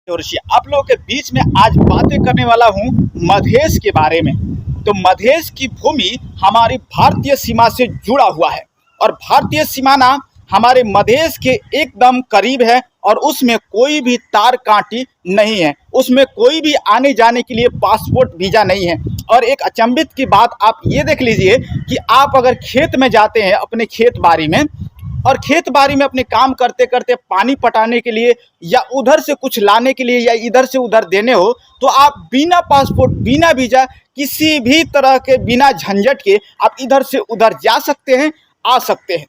और आप लोगों के बीच में आज बातें करने वाला हूं मधेश के बारे में। तो मधेश की भूमि हमारी भारतीय सीमा से जुड़ा हुआ है और भारतीय सीमाना हमारे मधेश के एकदम करीब है और उसमें कोई भी तार कांटी नहीं है, उसमें कोई भी आने जाने के लिए पासपोर्ट वीज़ा नहीं है। और एक अचंभित की बात आप ये देख लीजिए कि आप अगर खेत में जाते हैं अपने खेत बाड़ी में और खेत बाड़ी में अपने काम करते करते पानी पटाने के लिए या उधर से कुछ लाने के लिए या इधर से उधर देने हो, तो आप बिना पासपोर्ट बिना वीज़ा किसी भी तरह के बिना झंझट के आप इधर से उधर जा सकते हैं, आ सकते हैं।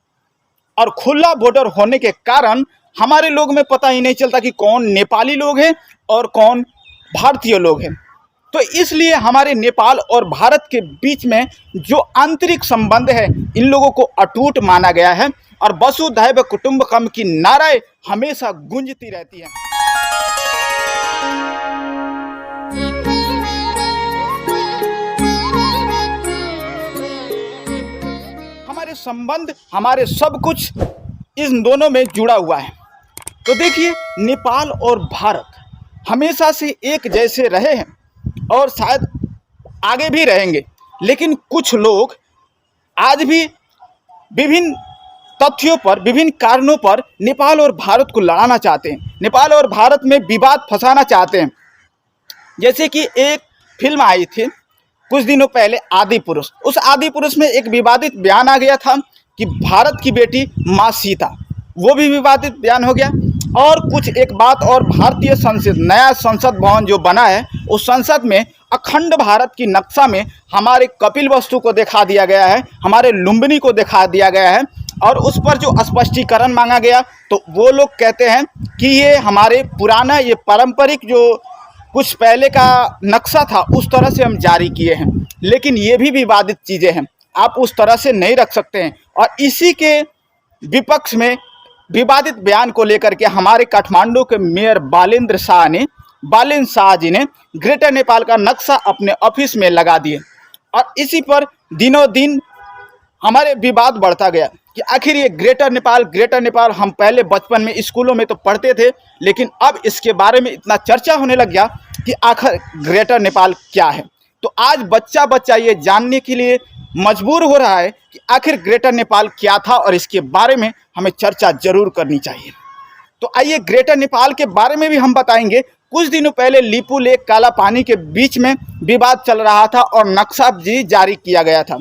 और खुला बॉर्डर होने के कारण हमारे लोग में पता ही नहीं चलता कि कौन नेपाली लोग हैं और कौन भारतीय लोग हैं। तो इसलिए हमारे नेपाल और भारत के बीच में जो आंतरिक संबंध है इन लोगों को अटूट माना गया है और वसुधैव कुटुंबकम की नाराएं हमेशा गूंजती रहती हैं। हमारे संबंध हमारे सब कुछ इन दोनों में जुड़ा हुआ है। तो देखिए, नेपाल और भारत हमेशा से एक जैसे रहे हैं और शायद आगे भी रहेंगे, लेकिन कुछ लोग आज भी विभिन्न तथ्यों पर विभिन्न कारणों पर नेपाल और भारत को लड़ाना चाहते हैं, नेपाल और भारत में विवाद फंसाना चाहते हैं। जैसे कि एक फिल्म आई थी कुछ दिनों पहले, आदि पुरुष। उस आदि पुरुष में एक विवादित बयान आ गया था कि भारत की बेटी माँ सीता, वो भी विवादित बयान हो गया। और कुछ एक बात और, भारतीय संसद, नया संसद भवन जो बना है उस संसद में अखंड भारत की नक्शा में हमारे कपिल वस्तु को दिखा दिया गया है, हमारे लुम्बिनी को दिखा दिया गया है और उस पर जो स्पष्टीकरण मांगा गया तो वो लोग कहते हैं कि ये हमारे पुराना ये पारंपरिक जो कुछ पहले का नक्शा था उस तरह से हम जारी किए हैं, लेकिन ये भी विवादित चीज़ें हैं, आप उस तरह से नहीं रख सकते हैं। और इसी के विपक्ष में विवादित बयान को लेकर के हमारे काठमांडू के मेयर बालेंद्र शाह जी ने ग्रेटर नेपाल का नक्शा अपने ऑफिस में लगा दिए। और इसी पर दिनों दिन हमारे विवाद बढ़ता गया कि आखिर ये ग्रेटर नेपाल हम पहले बचपन में स्कूलों में तो पढ़ते थे, लेकिन अब इसके बारे में इतना चर्चा होने लग गया कि आखिर ग्रेटर नेपाल क्या है। तो आज बच्चा ये जानने के लिए मजबूर हो रहा है कि आखिर ग्रेटर नेपाल क्या था और इसके बारे में हमें चर्चा जरूर करनी चाहिए। तो आइए ग्रेटर नेपाल के बारे में भी हम बताएंगे। कुछ दिनों पहले लिपू लेक काला पानी के बीच में विवाद चल रहा था और नक्शा भी जारी किया गया था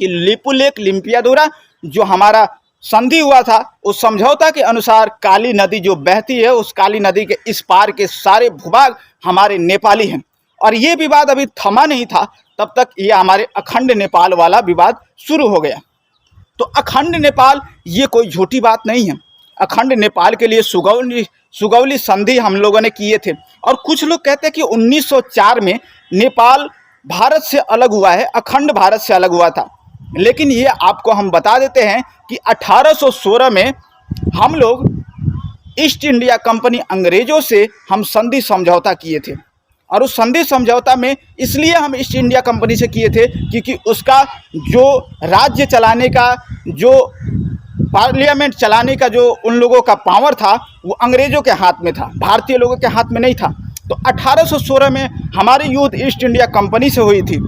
कि लिपू लेक लिम्पियादुरा जो हमारा संधि हुआ था उस समझौता के अनुसार काली नदी जो बहती है उस काली नदी के इस पार के सारे भूभाग हमारे नेपाली हैं। और ये विवाद अभी थमा नहीं था, तब तक ये हमारे अखंड नेपाल वाला विवाद शुरू हो गया। तो अखंड नेपाल ये कोई झूठी बात नहीं है। अखंड नेपाल के लिए सुगौली संधि हम लोगों ने किए थे। और कुछ लोग कहते हैं कि 1904 में नेपाल भारत से अलग हुआ है, अखंड भारत से अलग हुआ था, लेकिन ये आपको हम बता देते हैं कि 1816 में हम लोग ईस्ट इंडिया कंपनी अंग्रेज़ों से हम संधि समझौता किए थे। और उस संधि समझौता में इसलिए हम ईस्ट इंडिया कंपनी से किए थे क्योंकि उसका जो राज्य चलाने का, जो पार्लियामेंट चलाने का जो उन लोगों का पावर था वो अंग्रेज़ों के हाथ में था, भारतीय लोगों के हाथ में नहीं था। तो 1816 में हमारी युद्ध ईस्ट इंडिया कंपनी से हुई थी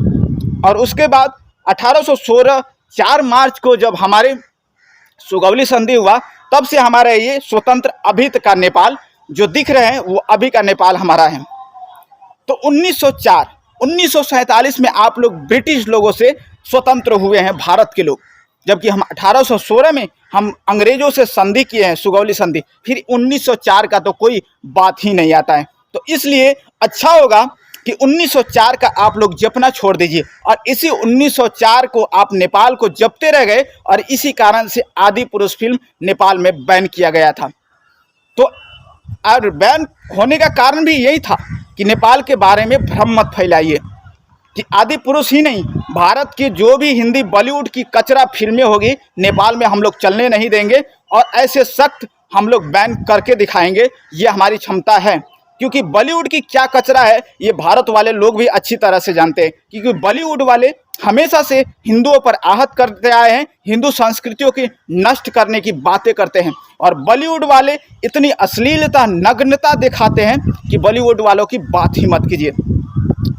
और उसके बाद 1816 4 मार्च को जब हमारे सुगौली संधि हुआ, तब से हमारा ये स्वतंत्र अभी का नेपाल जो दिख रहे हैं वो अभी का नेपाल हमारा है। तो 1947 में आप लोग ब्रिटिश लोगों से स्वतंत्र हुए हैं भारत के लोग, जबकि हम 1816 में हम अंग्रेज़ों से संधि किए हैं, सुगौली संधि। फिर 1904 का तो कोई बात ही नहीं आता है। तो इसलिए अच्छा होगा कि 1904 का आप लोग जपना छोड़ दीजिए और इसी 1904 को आप नेपाल को जपते रह गए और इसी कारण से आदि पुरुष फिल्म नेपाल में बैन किया गया था। तो और बैन होने का कारण भी यही था कि नेपाल के बारे में भ्रम मत फैलाइए कि आदि पुरुष ही नहीं, भारत की जो भी हिंदी बॉलीवुड की कचरा फिल्में होगी नेपाल में हम लोग चलने नहीं देंगे और ऐसे सख्त हम लोग बैन करके दिखाएंगे, ये हमारी क्षमता है। क्योंकि बॉलीवुड की क्या कचरा है ये भारत वाले लोग भी अच्छी तरह से जानते हैं, क्योंकि बॉलीवुड वाले हमेशा से हिंदुओं पर आहत करते आए हैं, हिंदू संस्कृतियों की नष्ट करने की बातें करते हैं। और बॉलीवुड वाले इतनी अश्लीलता, नग्नता दिखाते हैं कि बॉलीवुड वालों की बात ही मत कीजिए।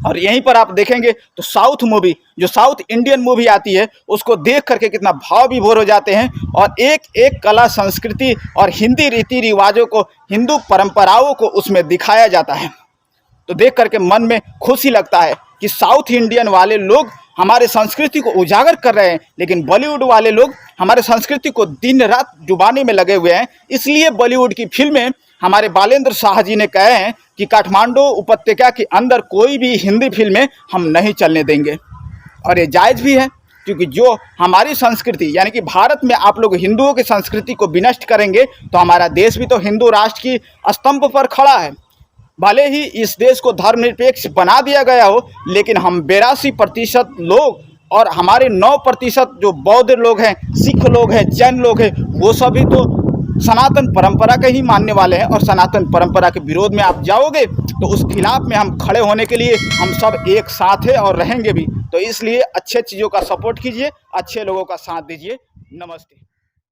और यहीं पर आप देखेंगे तो साउथ मूवी, जो साउथ इंडियन मूवी आती है, उसको देख करके कितना भाव विभोर हो जाते हैं और एक एक कला, संस्कृति और हिंदी रीति रिवाजों को, हिंदू परंपराओं को उसमें दिखाया जाता है। तो देख करके मन में खुशी लगता है कि साउथ इंडियन वाले लोग हमारे संस्कृति को उजागर कर रहे हैं, लेकिन बॉलीवुड वाले लोग हमारे संस्कृति को दिन रात डुबाने में लगे हुए हैं। इसलिए बॉलीवुड की फिल्में, हमारे बालेंद्र शाह जी ने कहे हैं कि काठमांडू उपत्यका के अंदर कोई भी हिंदी फिल्में हम नहीं चलने देंगे। और ये जायज़ भी है, क्योंकि जो हमारी संस्कृति, यानी कि भारत में आप लोग हिंदुओं की संस्कृति को विनष्ट करेंगे तो हमारा देश भी तो हिंदू राष्ट्र की स्तंभ पर खड़ा है। भले ही इस देश को धर्मनिरपेक्ष बना दिया गया हो, लेकिन हम 82% लोग और हमारे 9% जो बौद्ध लोग हैं, सिख लोग हैं, जैन लोग हैं, वो सभी तो सनातन परंपरा के ही मानने वाले हैं। और सनातन परंपरा के विरोध में आप जाओगे तो उस खिलाफ में हम खड़े होने के लिए हम सब एक साथ हैं और रहेंगे भी। तो इसलिए अच्छे चीज़ों का सपोर्ट कीजिए, अच्छे लोगों का साथ दीजिए। नमस्ते।